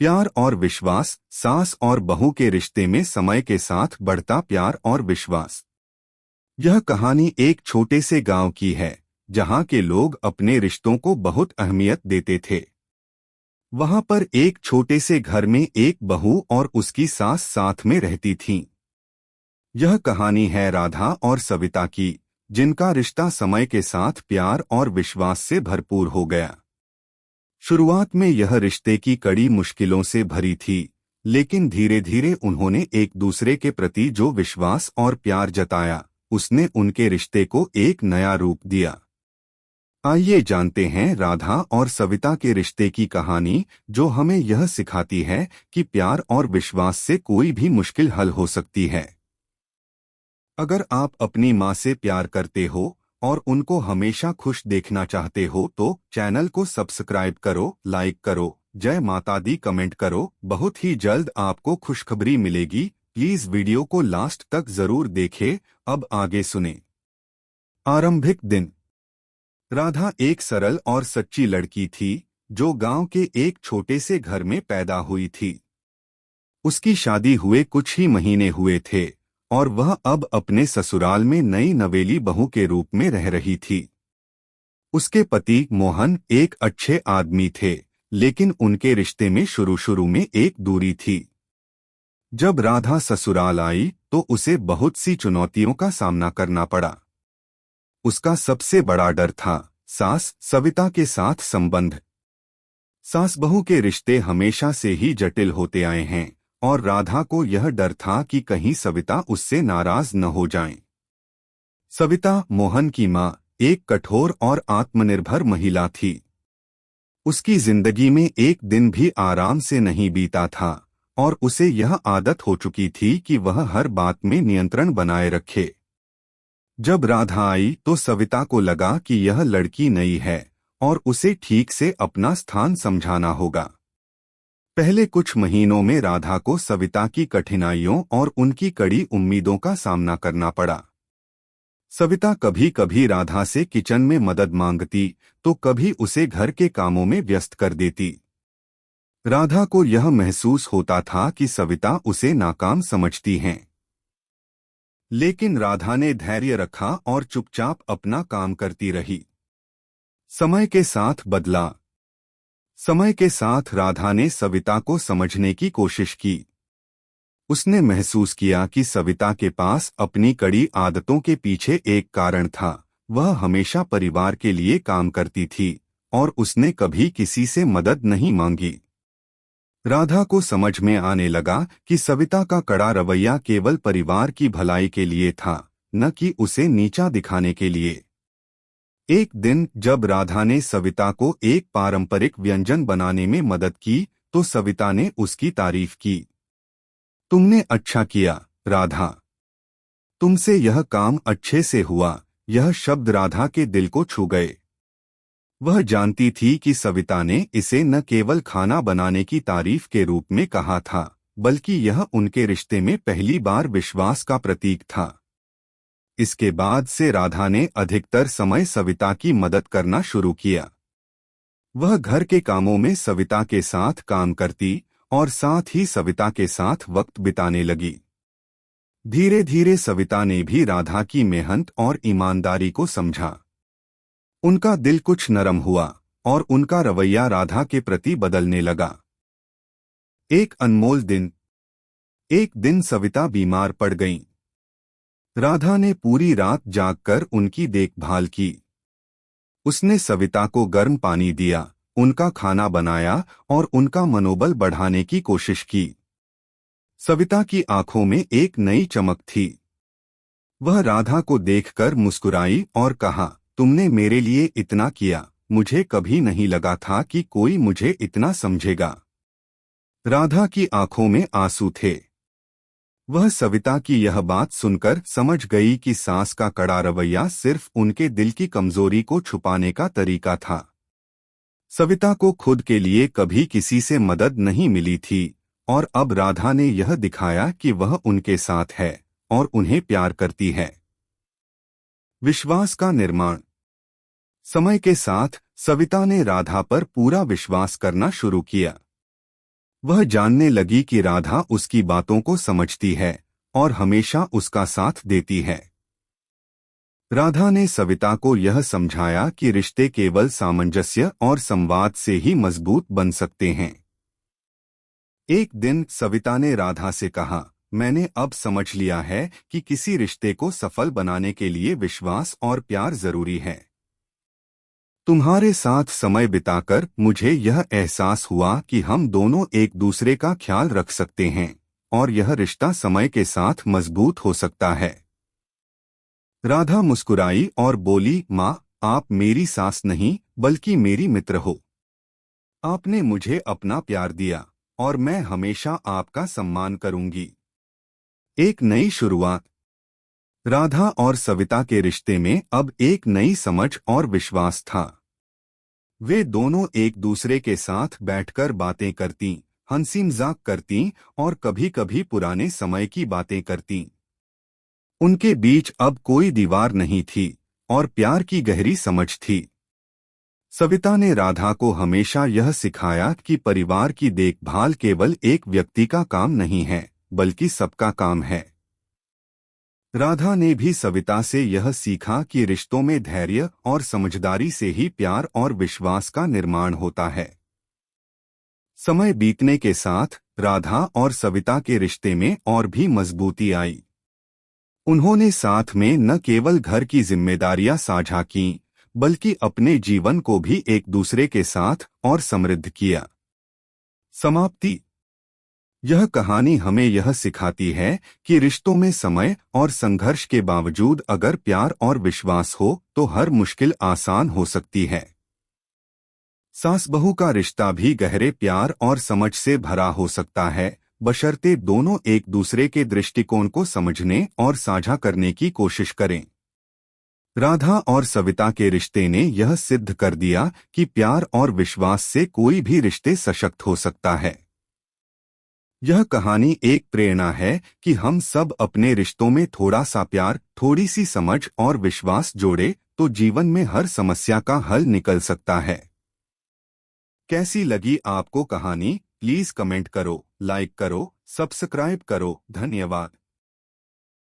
प्यार और विश्वास। सास और बहू के रिश्ते में समय के साथ बढ़ता प्यार और विश्वास। यह कहानी एक छोटे से गांव की है, जहां के लोग अपने रिश्तों को बहुत अहमियत देते थे। वहां पर एक छोटे से घर में एक बहू और उसकी सास साथ में रहती थीं। यह कहानी है राधा और सविता की, जिनका रिश्ता समय के साथ प्यार और विश्वास से भरपूर हो गया। शुरुआत में यह रिश्ते की कड़ी मुश्किलों से भरी थी, लेकिन धीरे धीरे उन्होंने एक दूसरे के प्रति जो विश्वास और प्यार जताया, उसने उनके रिश्ते को एक नया रूप दिया। आइए जानते हैं राधा और सविता के रिश्ते की कहानी, जो हमें यह सिखाती है कि प्यार और विश्वास से कोई भी मुश्किल हल हो सकती है। अगर आप अपनी माँ से प्यार करते हो और उनको हमेशा खुश देखना चाहते हो तो चैनल को सब्सक्राइब करो, लाइक करो, जय माता दी कमेंट करो। बहुत ही जल्द आपको खुशखबरी मिलेगी। प्लीज वीडियो को लास्ट तक जरूर देखें। अब आगे सुने। आरंभिक दिन। राधा एक सरल और सच्ची लड़की थी, जो गांव के एक छोटे से घर में पैदा हुई थी। उसकी शादी हुए कुछ ही महीने हुए थे और वह अब अपने ससुराल में नई नवेली बहू के रूप में रह रही थी। उसके पति मोहन एक अच्छे आदमी थे, लेकिन उनके रिश्ते में शुरू शुरू में एक दूरी थी। जब राधा ससुराल आई तो उसे बहुत सी चुनौतियों का सामना करना पड़ा। उसका सबसे बड़ा डर था सास सविता के साथ संबंध। सास बहू के रिश्ते हमेशा से ही जटिल होते आए हैं और राधा को यह डर था कि कहीं सविता उससे नाराज न हो जाए। सविता, मोहन की मां, एक कठोर और आत्मनिर्भर महिला थी। उसकी जिंदगी में एक दिन भी आराम से नहीं बीता था और उसे यह आदत हो चुकी थी कि वह हर बात में नियंत्रण बनाए रखे। जब राधा आई तो सविता को लगा कि यह लड़की नई है और उसे ठीक से अपना स्थान समझाना होगा। पहले कुछ महीनों में राधा को सविता की कठिनाइयों और उनकी कड़ी उम्मीदों का सामना करना पड़ा। सविता कभी कभी राधा से किचन में मदद मांगती तो कभी उसे घर के कामों में व्यस्त कर देती। राधा को यह महसूस होता था कि सविता उसे नाकाम समझती हैं। लेकिन राधा ने धैर्य रखा और चुपचाप अपना काम करती रही। समय के साथ बदला। समय के साथ राधा ने सविता को समझने की कोशिश की। उसने महसूस किया कि सविता के पास अपनी कड़ी आदतों के पीछे एक कारण था। वह हमेशा परिवार के लिए काम करती थी और उसने कभी किसी से मदद नहीं मांगी। राधा को समझ में आने लगा कि सविता का कड़ा रवैया केवल परिवार की भलाई के लिए था, न कि उसे नीचा दिखाने के लिए। एक दिन जब राधा ने सविता को एक पारंपरिक व्यंजन बनाने में मदद की तो सविता ने उसकी तारीफ की। तुमने अच्छा किया, राधा। तुमसे यह काम अच्छे से हुआ। यह शब्द राधा के दिल को छू गए। वह जानती थी कि सविता ने इसे न केवल खाना बनाने की तारीफ के रूप में कहा था, बल्कि यह उनके रिश्ते में पहली बार विश्वास का प्रतीक था। इसके बाद से राधा ने अधिकतर समय सविता की मदद करना शुरू किया। वह घर के कामों में सविता के साथ काम करती और साथ ही सविता के साथ वक्त बिताने लगी। धीरे धीरे सविता ने भी राधा की मेहनत और ईमानदारी को समझा। उनका दिल कुछ नरम हुआ और उनका रवैया राधा के प्रति बदलने लगा। एक अनमोल दिन। एक दिन सविता बीमार पड़ गईं। राधा ने पूरी रात जागकर उनकी देखभाल की। उसने सविता को गर्म पानी दिया, उनका खाना बनाया और उनका मनोबल बढ़ाने की कोशिश की। सविता की आंखों में एक नई चमक थी। वह राधा को देखकर मुस्कुराई और कहा, तुमने मेरे लिए इतना किया, मुझे कभी नहीं लगा था कि कोई मुझे इतना समझेगा। राधा की आंखों में आंसू थे। वह सविता की यह बात सुनकर समझ गई कि सास का कड़ा रवैया सिर्फ उनके दिल की कमजोरी को छुपाने का तरीका था। सविता को खुद के लिए कभी किसी से मदद नहीं मिली थी और अब राधा ने यह दिखाया कि वह उनके साथ है और उन्हें प्यार करती है। विश्वास का निर्माण। समय के साथ सविता ने राधा पर पूरा विश्वास करना शुरू किया। वह जानने लगी कि राधा उसकी बातों को समझती है और हमेशा उसका साथ देती है। राधा ने सविता को यह समझाया कि रिश्ते केवल सामंजस्य और संवाद से ही मजबूत बन सकते हैं। एक दिन सविता ने राधा से कहा, मैंने अब समझ लिया है कि किसी रिश्ते को सफल बनाने के लिए विश्वास और प्यार जरूरी है। तुम्हारे साथ समय बिताकर मुझे यह एहसास हुआ कि हम दोनों एक दूसरे का ख्याल रख सकते हैं और यह रिश्ता समय के साथ मजबूत हो सकता है। राधा मुस्कुराई और बोली, माँ, आप मेरी सास नहीं बल्कि मेरी मित्र हो। आपने मुझे अपना प्यार दिया और मैं हमेशा आपका सम्मान करूंगी। एक नई शुरुआत। राधा और सविता के रिश्ते में अब एक नई समझ और विश्वास था। वे दोनों एक दूसरे के साथ बैठकर बातें करतीं, हंसी मजाक करतीं और कभी-कभी पुराने समय की बातें करतीं। उनके बीच अब कोई दीवार नहीं थी और प्यार की गहरी समझ थी। सविता ने राधा को हमेशा यह सिखाया कि परिवार की देखभाल केवल एक व्यक्ति का काम नहीं है, बल्कि सबका काम है। राधा ने भी सविता से यह सीखा कि रिश्तों में धैर्य और समझदारी से ही प्यार और विश्वास का निर्माण होता है। समय बीतने के साथ राधा और सविता के रिश्ते में और भी मजबूती आई। उन्होंने साथ में न केवल घर की जिम्मेदारियां साझा कीं, बल्कि अपने जीवन को भी एक दूसरे के साथ और समृद्ध किया। समाप्ति। यह कहानी हमें यह सिखाती है कि रिश्तों में समय और संघर्ष के बावजूद अगर प्यार और विश्वास हो तो हर मुश्किल आसान हो सकती है। सास बहू का रिश्ता भी गहरे प्यार और समझ से भरा हो सकता है, बशर्ते दोनों एक दूसरे के दृष्टिकोण को समझने और साझा करने की कोशिश करें। राधा और सविता के रिश्ते ने यह सिद्ध कर दिया कि प्यार और विश्वास से कोई भी रिश्ते सशक्त हो सकता है। यह कहानी एक प्रेरणा है कि हम सब अपने रिश्तों में थोड़ा सा प्यार, थोड़ी सी समझ और विश्वास जोड़े तो जीवन में हर समस्या का हल निकल सकता है। कैसी लगी आपको कहानी? प्लीज कमेंट करो, लाइक करो, सब्सक्राइब करो। धन्यवाद।